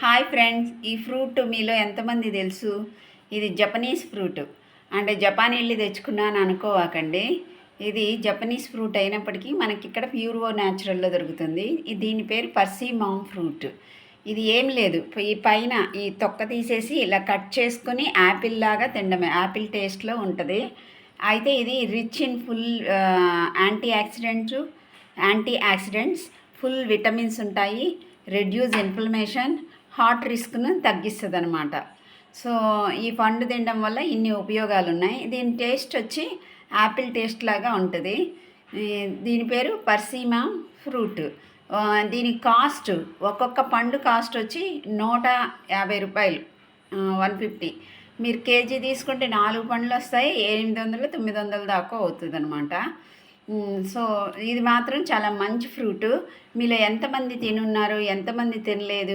Hi friends, ఈ fruit మీలో ఎంతమంది తెలుసు? ఇది జపనీస్ ఫ్రూట్. అంటే జపాన్ వెళ్ళి తెచ్చుకున్నాను అనుకోవాకండి. ఇది జపనీస్ ఫ్రూట్ అయినప్పటికీ మనకి ఇక్కడ ప్యూర్వో న్యాచురల్లో దొరుకుతుంది. దీని పేరు పర్సిమామ్ ఫ్రూట్. ఇది ఏం లేదు, ఈ పైన ఈ తొక్క తీసేసి ఇలా కట్ చేసుకొని యాపిల్ లాగా తినడమే. యాపిల్ టేస్ట్లో ఉంటుంది. అయితే ఇది rich in full anti accidents, full vitamins ఉంటాయి. రెడ్యూస్ ఇన్ఫ్లమేషన్, హార్ట్ రిస్క్ను తగ్గిస్తుంది అనమాట. సో ఈ పండు తినడం వల్ల ఇన్ని ఉపయోగాలు ఉన్నాయి. దీని టేస్ట్ వచ్చి యాపిల్ టేస్ట్ లాగా ఉంటుంది. దీని పేరు పర్సిమా ఫ్రూట్. దీని కాస్ట్, ఒక్కొక్క పండు కాస్ట్ వచ్చి 150 రూపాయలు, 150. మీరు కేజీ తీసుకుంటే 4 పండ్లు వస్తాయి. 800 900 దాకా అవుతుంది అనమాట. సో ఇది మాత్రం చాలా మంచి ఫ్రూటు. మీలో ఎంతమంది తినున్నారు, ఎంతమంది తినలేదు?